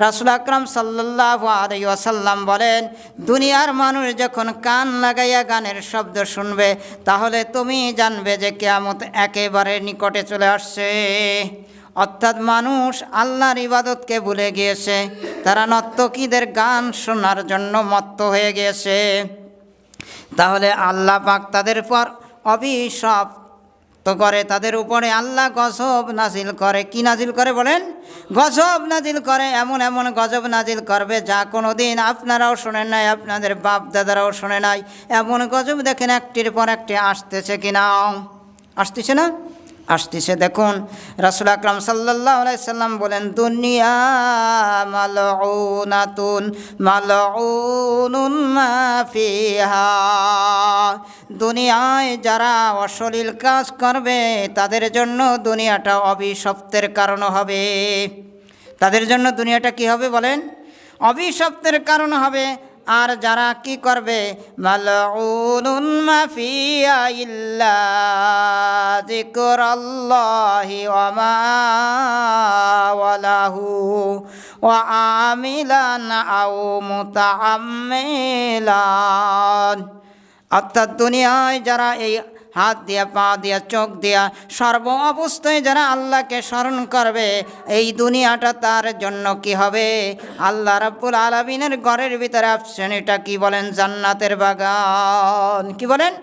রাসূল আকরাম সাল্লাল্লাহু আলাইহি ওয়াসাল্লাম বলেন, দুনিয়ার মানুষ যখন কান লাগাইয়া গানের শব্দ শুনবে তাহলে তুমি জানবে যে কিয়ামত একেবারে নিকটে চলে আসছে। অর্থাৎ মানুষ আল্লাহর ইবাদতকে ভুলে গিয়েছে, তারা নর্তকীদের গান শোনার জন্য মত্ত হয়ে গিয়েছে। তাহলে আল্লাহ পাক তাদের পর অভিশাপ তো করে, তাদের উপরে আল্লাহ গজব নাজিল করে। কি নাজিল করে বলেন? গজব নাজিল করে। এমন এমন গজব নাজিল করবে যা কোনো দিন আপনারাও শোনেন নাই, আপনাদের বাপ দাদারাও শোনে নাই। এমন গজব দেখেন একটির পর একটি আসতেছে কিনা, আসতেছে না? আসতেছে। দেখুন রাসূল আকরাম সাল্লাল্লাহু আলাইহি সাল্লাম বলেন, দুনিয়া মালউনাতুন মালউনুন মা ফিহা। দুনিয়ায় যারা অশ্লীল কাজ করবে তাদের জন্য দুনিয়াটা অভিশপ্তের কারণ হবে। তাদের জন্য দুনিয়াটা কি হবে বলেন? অভিশপ্তের কারণ হবে। আর যারা কি করবে, মালউনুন মা ফিহা ইল্লা যিকরাল্লাহি ওয়া মা ওয়ালাহু ওয়া আমিলান আও মুতাআম্মিলান। অর্থাৎ দুনিয়ায় যারা এই হাত দিয়া, পা দিয়া, চোখ দিয়া, সর্ব অবস্থায় যারা আল্লাহকে স্মরণ করবে, এই দুনিয়াটা তার জন্য কি হবে? আল্লাহ রাব্বুল আলামিনের ঘরের ভিতরে আসছেন, এটা কি বলেন? জান্নাতের বাগান। কি বলেন?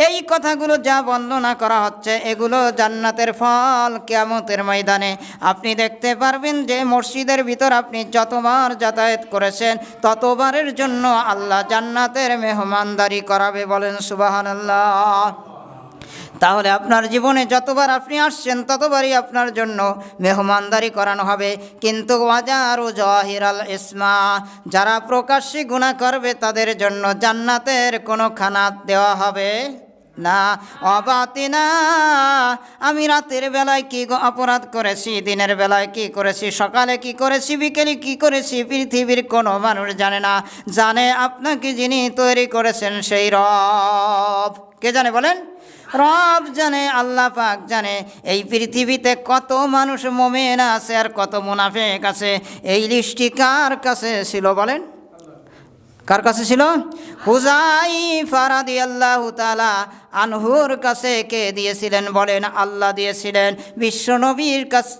এই কথাগুলো যা বর্ণনা করা হচ্ছে এগুলো জান্নাতের ফল। কিয়ামতের ময়দানে আপনি দেখতে পারবেন যে মসজিদের ভিতর আপনি যতবার যাতায়াত করেছেন ততবারের জন্য আল্লাহ জান্নাতের মেহমানদারি করাবে। বলেন সুবহানাল্লাহ। তাহলে আপনার জীবনে যতবার আপনি আসছেন ততবারই আপনার জন্য মেহমানদারি করানো হবে। কিন্তু ওয়াজারু জাহিরাল ইসমা, যারা প্রকাশ্যে গুনাহ করবে তাদের জন্য জান্নাতের কোনো খানা দেওয়া হবে না। অবাতিনা, আমি রাতের বেলায় কি অপরাধ করেছি, দিনের বেলায় কি করেছি, সকালে কি করেছি, বিকেলে কি করেছি, পৃথিবীর কোনো মানুষ জানে না। জানে আপনাকে যিনি তৈরি করেছেন সেই রব। কে জানে বলেন? রব জানে, আল্লাহ পাক জানে। এই পৃথিবীতে কত মানুষ মুমিন আছে আর কত মুনাফিক আছে, এই লিস্টটি কার কাছে ছিল বলেন? কার কাছে ছিল? হুযায়ফা রাদিয়াল্লাহু তাআলা আনহুর কাছে। কে দিয়েছিলেন বলেন? আল্লাহ দিয়েছিলেন। বিশ্বনবীর কাছে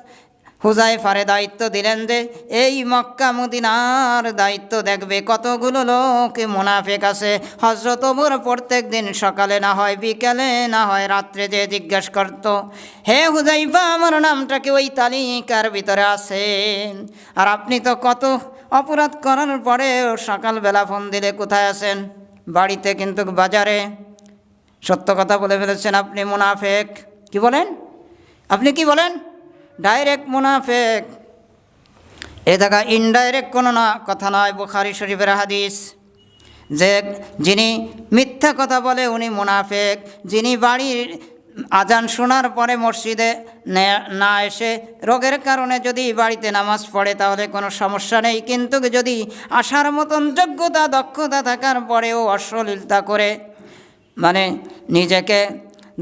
হুযায়ফারে দায়িত্ব দিলেন যে এই মক্কা মদিনার দায়িত্ব দেখবে কতগুলো লোক মুনাফিক আছে। হযরত ওমর প্রত্যেক দিন সকালে না হয় বিকেলে না হয় রাত্রে যে জিজ্ঞাসা করত, হে হুযায়ফা, আমার নামটা কি ওই তালিকার ভিতরে আছে? আর আপনি তো কত অপরাধ করার পরে সকালবেলা ফোন দিলে কোথায় আছেন? বাড়িতে, কিন্তু বাজারে। সত্য কথা বলে ফেলেছেন, আপনি মুনাফিক। কি বলেন? আপনি কি বলেন? ডাইরেক্ট মুনাফিক। এ দেখা ইনডাইরেক্ট কোনো না কথা নয়। বুখারী শরীফের হাদিস যে যিনি মিথ্যা কথা বলে উনি মুনাফিক। যিনি বাড়ির আজান শোনার পরে মসজিদে না এসে রোগের কারণে যদি বাড়িতে নামাজ পড়ে তাহলে কোনো সমস্যা নেই, কিন্তু যদি আসার মতন যোগ্যতা দক্ষতা থাকার পরেও অশ্লীলতা করে, মানে নিজেকে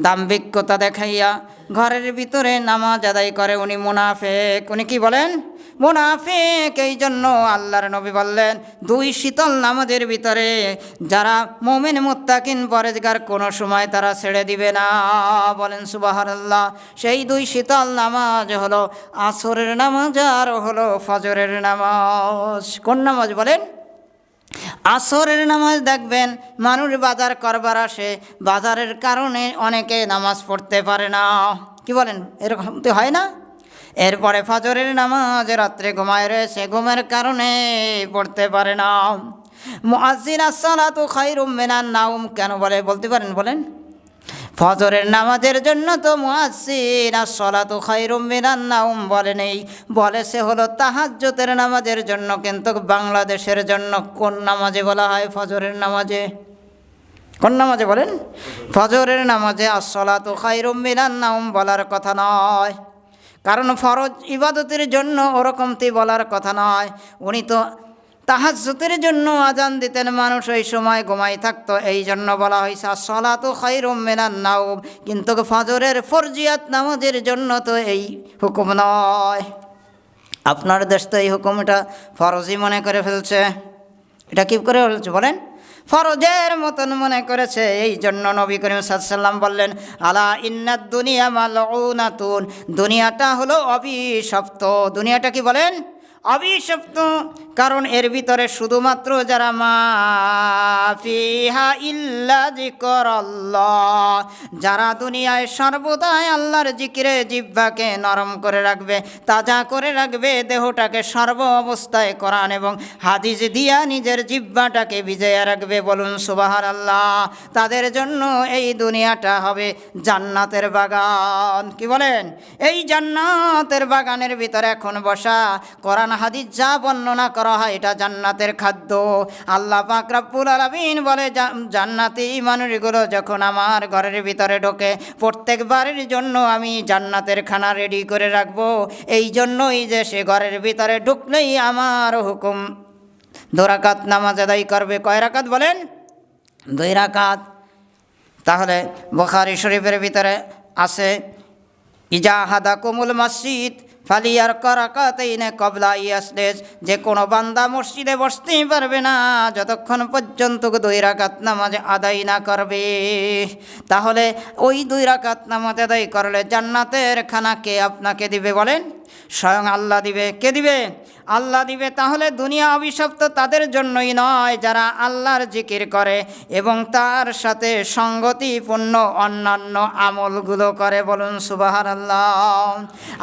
দাম্ভিকতা দেখাইয়া ঘরের ভিতরে নামাজ আদায় করে, উনি মুনাফিক। উনি কি বলেন? মুনাফিক। এই জন্য আল্লাহর নবী বললেন, দুই শীতল নামাজের ভিতরে যারা মুমিন মুত্তাকিন পরেজগার কোনো সময় তারা ছেড়ে দিবে না। বলেন সুবহানাল্লাহ। সেই দুই শীতল নামাজ হলো আসরের নামাজ আর হলো ফজরের নামাজ। কোন নামাজ বলেন? আসরের নামাজ। দেখবেন মানুষ বাজার করবার আসে, বাজারের কারণে অনেকে নামাজ পড়তে পারে না। কি বলেন? এরকম তো হয় না? এরপরে ফজরের নামাজ রাত্রে ঘুমায় রয়েছে, ঘুমের কারণে পড়তে পারে না। মুয়াজ্জিন আস-সালাতু খায়রুম মিনান নাওম কেন বলে? বলতে পারেন? বলেন। ফজরের নামাজের জন্য তো মুয়াজ্জিন আস-সালাতু খায়রুম মিনান নাওম বলে নেই, বলেছে হলো তাহাজ্জুদের নামাজের জন্য। কিন্তু বাংলাদেশের জন্য কোন নামাজে বলা হয়? ফজরের নামাজে। কোন নামাজে বলেন? ফজরের নামাজে আস-সালাতু খায়রুম মিনান নাওম বলার কথা নয়, কারণ ফরজ ইবাদতের জন্য ওরকমটি বলার কথা নয়। উনি তো তাহাজ্জুদের জন্য আজান দিতেন, মানুষ ওই সময় ঘুমাই থাকতো, এই জন্য বলা হয়েছে আস-সালাতু খায়রুম মিনান নাওম। কিন্তু ফজরের ফরজিয়াত নামাজের জন্য তো এই হুকুম নয়। আপনার দেশ তো এই হুকুমটা ফরজই মনে করে ফেলছে। এটা কি করে বলছে বলেন? ফরজের মতন মনে করেছে। এই জন্য নবী করিম সাল্লাল্লাহু আলাইহি ওয়াসাল্লাম বললেন, আলা ইন্নাদ দুনিয়া মালউনাতুন, দুনিয়াটা হলো অভিশপ্ত। দুনিয়াটা কি বলেন? অভিশপ্ত। কারণ এর ভিতরে শুধুমাত্র যারা মা ফিহা ইল্লা যিকরাল্লাহ, যারা দুনিয়ায় সর্বদাই আল্লাহর জিকিরে জিহ্বাকে নরম করে রাখবে, তাজা করে রাখবে, দেহটাকে সর্ব অবস্থায় কোরআন এবং হাদিস দিয়া নিজের জিহ্বাটাকে ভিজাইয়া রাখবে, বলুন সুবহানাল্লাহ, তাদের জন্য এই দুনিয়াটা হবে জান্নাতের বাগান। কি বলেন? এই জান্নাতের বাগানের ভিতরে এখন বসা, কোরআন হাদিস যা বর্ণনা করা হয় এটা জান্নাতের খাদ্য। আল্লাহ পাক রব্বুল আলামিন বলে, জান্নাতি মানুষগুলো যখন আমার ঘরের ভিতরে ঢোকে, প্রত্যেকবারের জন্য আমি জান্নাতের খানা রেডি করে রাখবো। এই জন্যই যে সে ঘরের ভিতরে ঢুকলেই আমার হুকুম 2 রাকাত নামাজ আদায় করবে। কয় রাকাত বলেন? 2 রাকাত। তাহলে বুখারী শরীফের ভিতরে আছে, ইজা হাদাকুমুল মসজিদ ফালিয়ার কারাকাতাইনে কবলা ইয়াসলেস, যে কোনো বান্দা মসজিদে বসতেই পারবে না যতক্ষণ পর্যন্ত 2 রাকাত নামাজ আদায় না করবে। তাহলে ওই 2 রাকাত নামাজ আদায় করলে জান্নাতের খানা কে আপনাকে দিবে বলেন? স্বয়ং আল্লাহ দিবে। কে দিবে? আল্লাহ দিবে। তাহলে দুনিয়া অভিশপ্ত তাদের জন্যই নয় যারা আল্লাহর জিকির করে এবং তার সাথে সঙ্গতিপূর্ণ অন্যান্য আমলগুলো করে, বলুন সুবহানাল্লাহ।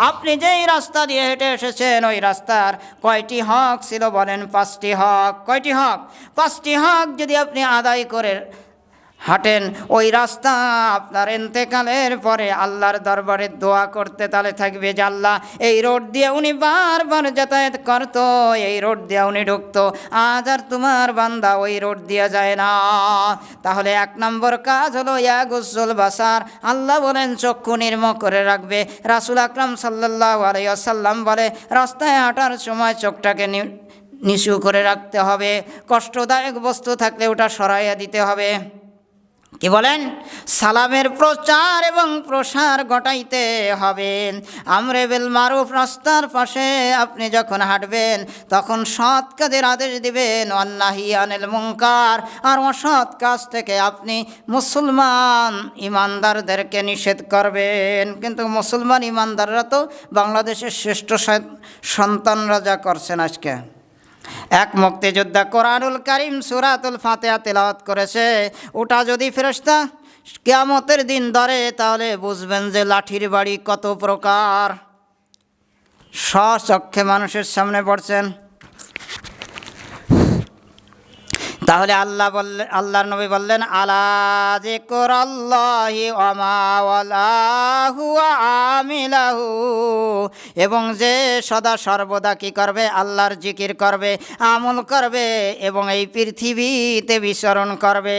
আপনি যেই রাস্তা দিয়ে হেঁটে এসেছেন ওই রাস্তার কয়টি হক ছিল বলেন? 5টি হক। কয়টি হক? 5টি হক যদি আপনি আদায় করে হাঁটেন, ওই রাস্তা আপনার ইন্তেকালের পরে আল্লাহর দরবারে দোয়া করতে তাহলে থাকবে যে আল্লাহ, এই রোড দিয়ে উনি বারবার যাতায়াত করতো, এই রোড দিয়ে উনি ঢুকতো, আজ আর তোমার বান্দা ওই রোড দিয়ে যায় না। তাহলে 1 নম্বর কাজ হলো ইয়াগুজ্জুল বাসার। আল্লাহ বলেন চক্ষু নির্মল করে রাখবে। রাসূল আকরাম সাল্লাল্লাহু আলাইহি ওয়াসাল্লাম বলে, রাস্তায় হাঁটার সময় চোখটাকে নিচু করে রাখতে হবে। কষ্টদায়ক বস্তু থাকলে ওটা সরাইয়া দিতে হবে। কি বলেন? সালামের প্রচার এবং প্রসার ঘটাইতে হবে। আমরে বিল মারুফ, রাস্তার পাশে আপনি যখন হাঁটবেন তখন সৎ কাজের আদেশ দিবেন, অন্নাহি আনিল মুনকার, আর অসৎ কাজ থেকে আপনি মুসলমান ইমানদারদেরকে নিষেধ করবেন। কিন্তু মুসলমান ইমানদাররা তো বাংলাদেশের শ্রেষ্ঠ সন্তানরা যা করছেন আজকে। এক মুক্তিযোদ্ধা কোরআনুল কারীম সূরাতুল ফাতিহা তেলাওয়াত করেছে, ওটা যদি ফেরেশতা কিয়ামতের দিন ধরে তাহলে বুঝবেন যে লাঠির বাড়ি কত প্রকার। স্বচক্ষে মানুষের সামনে পড়ছেন। তাহলে আল্লাহর নবী বললেন, আলা যিকরাল্লাহি ওয়া মা ওয়ালাহু ওয়া আমিলাহু, এবং যে সদা সর্বদা কি করবে? আল্লাহর জিকির করবে, আমল করবে এবং এই পৃথিবীতে বিচরণ করবে।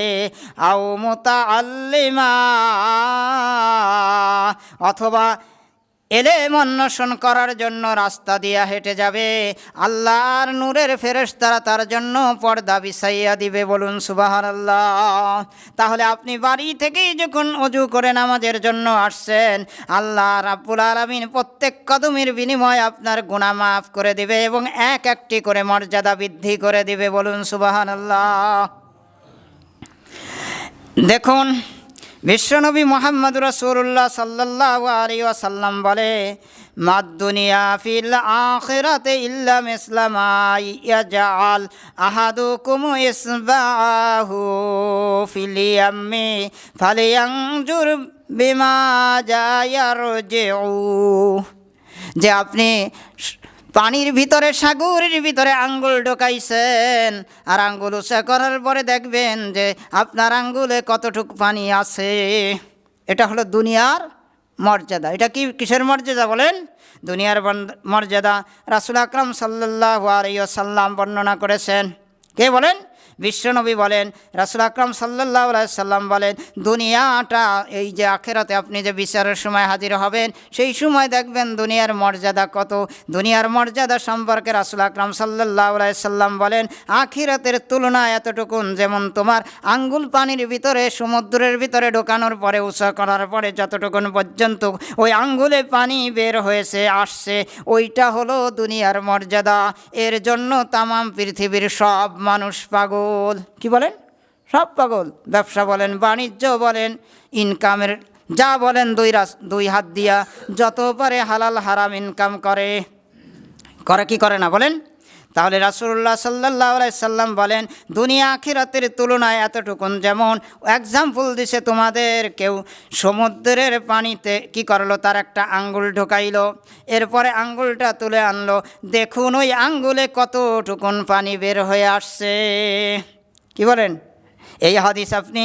আও মুতাআল্লিমা, অথবা এলেম অন্বেষণ করার জন্য রাস্তা দিয়া হেঁটে যাবে, আল্লাহর নূরের ফেরেশতারা তার জন্য পর্দা বিছাইয়া দিবে, বলুন সুবহানাল্লাহ। তাহলে আপনি বাড়ি থেকেই যখন ওযু করে নামাজের জন্য আসছেন, আল্লাহ রাব্বুল আলামিন প্রত্যেক কদমের বিনিময়ে আপনার গুনাহ মাফ করে দিবে এবং এক একটি করে মর্যাদা বৃদ্ধি করে দিবে, বলুন সুবহানাল্লাহ। দেখুন, বিশ্বনবী মুহাম্মদ রাসূলুল্লাহ সাল্লাল্লাহু আলাইহি ওয়াসাল্লাম বলে, মাদ দুনিয়া ফিল আখিরাতি ইল্লা মিসলামা ইয়াজআল আহাদুকুম ইসবাহু ফিল ইয়াম্মি ফালিয়ানজুর বিমা জায়ারজিউ, যে আপনি পানির ভিতরে, সাগরের ভিতরে আঙ্গুল ঢোকাইছেন, আর আঙ্গুল উঁচা করার পরে দেখবেন যে আপনার আঙ্গুলে কতটুকু পানি আছে। এটা হলো দুনিয়ার মর্যাদা। এটা কিসের মর্যাদা বলেন? দুনিয়ার মর্যাদা। রাসূল আকরাম সাল্লাল্লাহু আলাইহি ওয়াসাল্লাম বর্ণনা করেছেন। কে বলেন? বিশ্বনবী বলেন, রাসূল আকরাম সাল্লাল্লাহু আলাইহি সাল্লাম বলেন, দুনিয়াটা এই যে আখিরাতে আপনি যে বিচারের সময় হাজির হবেন, সেই সময় দেখবেন দুনিয়ার মর্যাদা কত। দুনিয়ার মর্যাদা সম্পর্কে রাসূল আকরাম সাল্লাল্লাহু আলাইহি সাল্লাম বলেন, আখিরাতের তুলনায় এতটুকুন, যেমন তোমার আঙ্গুল পানির ভিতরে সমুদ্রের ভিতরে ঢোকানোর পরে উঁচা করার পরে যতটুকুন পর্যন্ত ওই আঙ্গুলে পানি বের হয়েছে আসছে, ওইটা হলো দুনিয়ার মর্যাদা। এর জন্য তামাম পৃথিবীর সব মানুষ পাগল। কি বলেন? সব পাগল। ব্যবসা বলেন, বাণিজ্য বলেন, ইনকামের যা বলেন, দুই হাত দিয়া যত পারে হালাল হারাম ইনকাম করে কি করে না বলেন? তাহলে রাসূলুল্লাহ সাল্লাল্লাহু আলাইহি সাল্লাম বলেন, দুনিয়া আখিরাতের তুলনায় এতটুকুন। যেমন এক্সাম্পল দিছে, তোমাদের কেউ সমুদ্রের পানিতে কি করলো, তার একটা আঙ্গুল ঢোকাইলো, এরপরে আঙ্গুলটা তুলে আনলো, দেখুন ওই আঙ্গুলে কতটুকুন পানি বের হয়ে আসছে। কি বলেন? এই হাদিস আপনি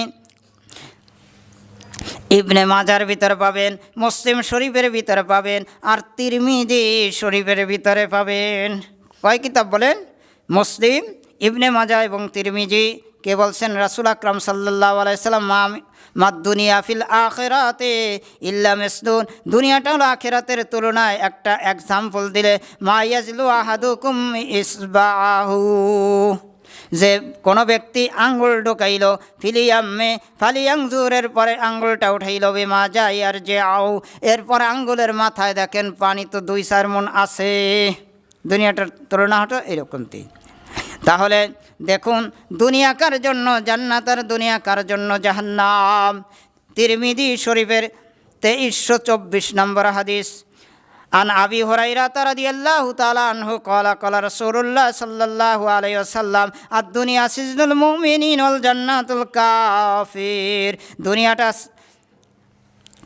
ইবনে মাজার ভিতরে পাবেন, মুসলিম শরীফের ভিতরে পাবেন, আর তিরমিজি শরীফের ভিতরে পাবেন। কয় কিতাব বলেন? মুসলিম, ইবনে মাজা এবং তিরমিজি। কে বলছেন? রাসূল আকরাম সাল্লাল্লাহু আলাইহি সাল্লাম, মাদ দুনিয়া ফিল আখিরাতে ইল্লা মিসলুন, দুনিয়াটা হলো আখিরাতের তুলনায় একটা এক্সাম্পল দিলে, মা ইয়াজলু আহাদুকুম ইসবাহু, যে কোনো ব্যক্তি আঙ্গুল ঢোকাইল, ফিলিয়াম্মে ফালিয়াংজুরের পরে আঙ্গুলটা উঠাইল, বেমা যায় আর যে আও, এরপর আঙ্গুলের মাথায় দেখেন পানি তো 2-4 মণ আছে। দুনিয়াটার তুলনা হতো এরকমটি। তাহলে দেখুন, দুনিয়াকার জন্য জান্নাত আর দুনিয়াকার জন্য জাহান্নাম। তিরমিজি শরীফের 2324 নম্বর হাদিস, আন আবি হুরায়রা রাদিয়াল্লাহু তাআলা আনহু ক্বালা ক্বালা রাসূলুল্লাহ সাল্লাল্লাহু আলাইহি ওয়াসাল্লাম, আদ-দুনিয়া সিজনুল মুমিনিন ওয়াল জান্নাতুল কাফির, দুনিয়াটা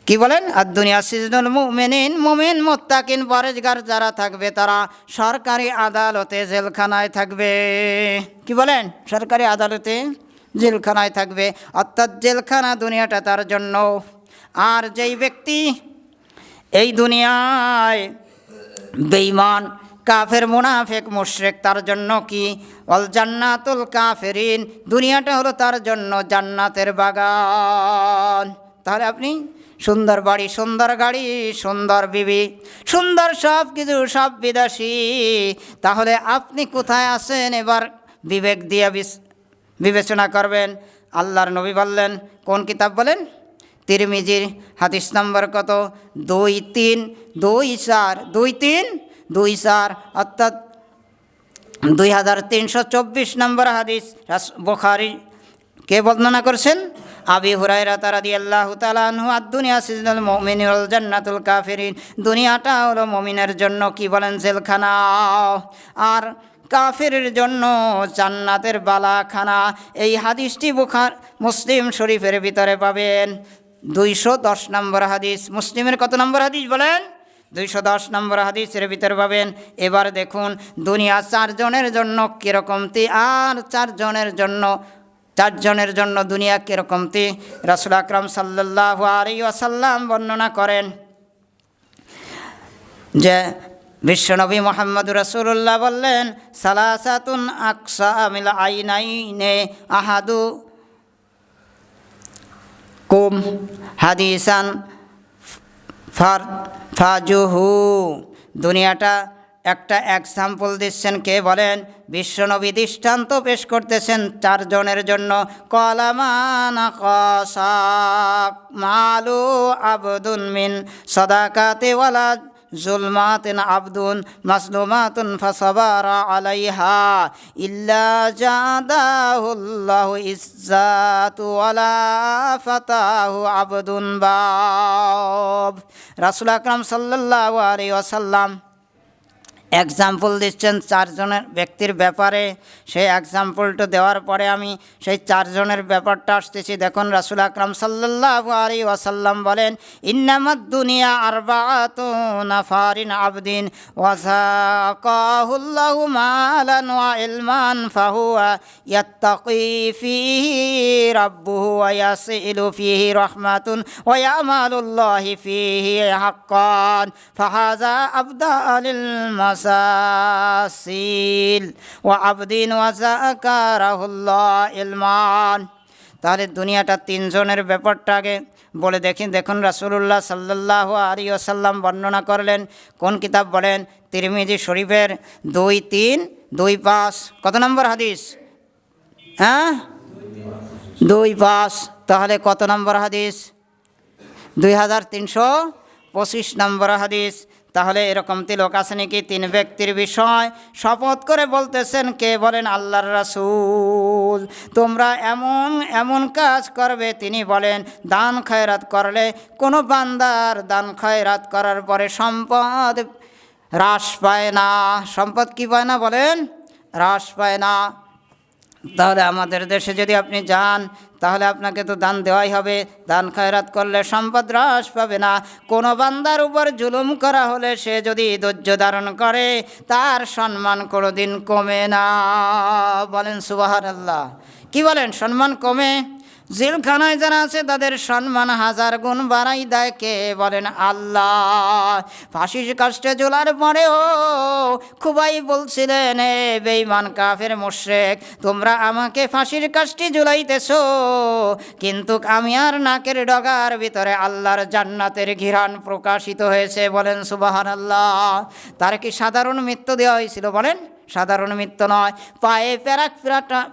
কি বলেন? আদ-দুনিয়া সিজনুল মুমিনিন, মুমিন মুত্তাকিন পরেজগার যারা থাকবে তারা সরকারি আদালতে জেলখানায় থাকবে। কি বলেন? সরকারি আদালতে জেলখানায় থাকবে, অর্থাৎ জেলখানা দুনিয়াটা তার জন্য। আর যেই ব্যক্তি এই দুনিয়ায় বেঈমান, কাফের, মুনাফিক, মুশরিক, তার জন্য কি? ওয়াল জান্নাতুল কাফিরিন, দুনিয়াটা হলো তার জন্য জান্নাতের বাগান। তাহলে আপনি সুন্দর বাড়ি, সুন্দর গাড়ি, সুন্দর বিবি, সুন্দর সব কিছু, সব বিদেশি, তাহলে আপনি কোথায় আছেন? এবার বিবেক দিয়ে বিবেচনা করবেন। আল্লাহর নবী বললেন, কোন কিতাব বলেন? তিরমিজির হাদিস নম্বর কত? 2324, অর্থাৎ 2324 নম্বর হাদিস। বুখারী কে বর্ণনা করছেন? আবি হুরায়রা রাদিয়াল্লাহু তাআলা আনহু, আদ-দুনিয়া সিজনুল মুমিনি ওয়াল জান্নাতুল কাফিরিন, দুনিয়াটা হলো মুমিনের জন্য কি বলেন? জেলখানা, আর কাফিরের জন্য জান্নাতের বালাখানা। এই হাদিসটি মুসলিম শরীফের ভিতরে পাবেন, 210 নম্বর হাদিস। মুসলিমের কত নম্বর হাদিস বলেন? 210 নম্বর হাদিসের ভিতরে পাবেন। এবার দেখুন, দুনিয়া 4 জনের জন্য কীরকমটি, আর 4 জনের জন্য দুনিয়া কীরকমটি। রাসূল আকরাম সাল্লাল্লাহু আলাইহি ওয়াসাল্লাম বর্ণনা করেন যে বিশ্বনবী মুহাম্মদুর রাসূলুল্লাহ বললেন, সালাসাতুন আকসামিল আইনাইনে আহাদু কুম হাদিসান ফাজুহু, দুনিয়াটা একটা এক্সাম্পল দিচ্ছেন। কে বলেন? বিশ্বনবী দৃষ্টান্ত পেশ করতেছেন 4 জনের জন্য। কলামানা কসাক মালু আবদুন মিন সাদাকাতি ওয়ালা জুলমাতিন আবদুন মাসলুমাতুন ফাসাবারা আলাইহা ইল্লা জাদাহুল্লাহু ইজ্জাতু ওয়ালা ফাতাহু আবদুন বাব। রাসূল আকরাম সাল্লাল্লাহু আলাইহি ওয়াসাল্লাম এক্সাম্পল দিচ্ছেন 4 জনের ব্যক্তির ব্যাপারে। সেই এক্সাম্পলটা দেওয়ার পরে আমি সেই 4 জনের ব্যাপারটা আসতেছি। দেখুন, রাসূল আকরাম সাল্লাল্লাহু আলাইহি ওয়াসাল্লাম বলেন, ইন্নামাদ দুনিয়া আরবাআতু নাফারিন আবদিন ওয়াসাকাহুল্লাহু মালান ওয়া ইলমান ফাহুয়া ইয়াত্তাকি ফীহি রাব্বুহু ওয়া ইয়াসিলু ফীহি রাহমাতুন ওয়া ইয়ামালুল্লাহি ফীহি হাক্কান ফাহাযা আবদালিল মাসাসিল ওয়া আবদিন ওয়া যাকারাহুল্লাহ ইলমান। তাহলে দুনিয়াটা তিনজনের ব্যাপারটা আগে বলে দেখুন রাসূলুল্লাহ সাল্লাল্লাহু আলাইহি ওয়াসাল্লাম বর্ণনা করলেন কোন কিতাব বলেন? তিরমিজি শরীফের 2325 কত নম্বর হাদিস? 25। তাহলে কত নম্বর হাদিস? 2325 নম্বর হাদিস। তাহলে এরকম লোক আছে নাকি তিন ব্যক্তির বিষয় শপথ করে বলতেছেন, কে বলেন? আল্লাহর রাসূল। তোমরা এমন এমন কাজ করবে, তিনি বলেন দান খয়রাত করলে কোনো বান্দার দান খয়রাত করার পরে সম্পদ হ্রাস পায় না। সম্পদ কি পায় না বলেন? হ্রাস পায় না। তাহলে আমাদের দেশে যদি আপনি যান তাহলে আপনাকে তো দান দেওয়াই হবে। দান খয়রাত করলে সম্পদ হ্রাস পাবে না। কোনো বান্দার উপর জুলুম করা হলে সে যদি ধৈর্য ধারণ করে তার সম্মান কোনোদিন কমে না। বলেন সুবহানাল্লাহ। কি বলেন? সম্মান কমে? জেলখানায় যারা আছে তাদের সম্মান 1000 গুণ বাড়াই দেয় কে? বলেন আল্লাহ। ফাঁসির কাস্টে ঝোলার পরেও খুবাই বলছিলেন, এ বেঈমান কাফের মুশরিক, তোমরা আমাকে ফাঁসির কাস্টে ঝুলাইতেছো, কিন্তু আমি আর নাকের ডগার ভিতরে আল্লাহর জান্নাতের ঘিরান প্রকাশিত হয়েছে। বলেন সুবহানাল্লাহ। তার কি সাধারণ মৃত্যু দেওয়া হয়েছিল? বলেন সাধারণ মৃত্যু নয়। পায়ে প্যারাক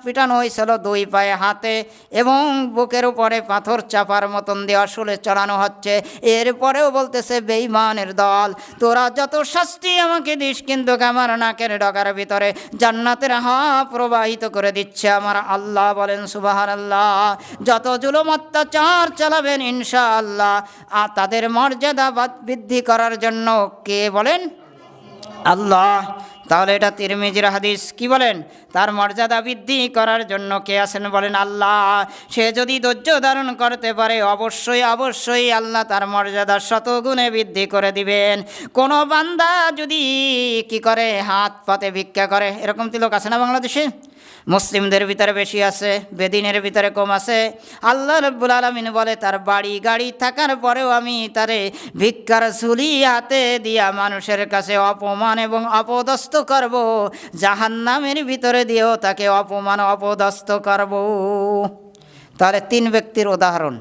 পিটানো হয়েছিল, 2 পায়ে হাতে, এবং বুকের উপরে পাথর চাপার মতন দেওয়া শুলে চড়ানো হচ্ছে। এরপরেও বলতেছে, বেঈমানের দল, তোরা যত শাস্তি আমাকে দিস, কিন্তু আমার নাকের ডগার ভিতরে জান্নাতের প্রবাহিত করে দিচ্ছে আমার আল্লাহ। বলেন সুবহানাল্লাহ। যত জুলুম অত্যাচার চালাবেন ইনশাআল্লাহ তাদের মর্যাদা বৃদ্ধি করার জন্য কে? বলেন আল্লাহ। তাহলে এটা তিরমিজির হাদিস। কি বলেন? তার মর্যাদা বৃদ্ধি করার জন্য কে আছেন? বলেন আল্লাহ। সে যদি ধৈর্য ধারণ করতে পারে অবশ্যই অবশ্যই আল্লাহ তার মর্যাদা শতগুণে বৃদ্ধি করে দিবেন। কোনো বান্দা যদি কি করে? হাত পাতে ভিক্ষা করে। এরকম লোক আছে না বাংলাদেশে? মুসলিমদের ভিতরে বেশি আছে, বেদিনের ভিতরে কম আছে। আল্লাহ রাব্বুল আলামিন বলে, তার বাড়ি গাড়ি থাকার পরেও আমি তারে ভিক্ষার ঝুলি হাতে দিয়া মানুষের কাছে অপমান এবং অপদস্থ করব, জাহান্নামের ভিতরে দিয়েও তাকে অপমান অপদস্থ করব। তাহলে 3 ব্যক্তির উদাহরণ।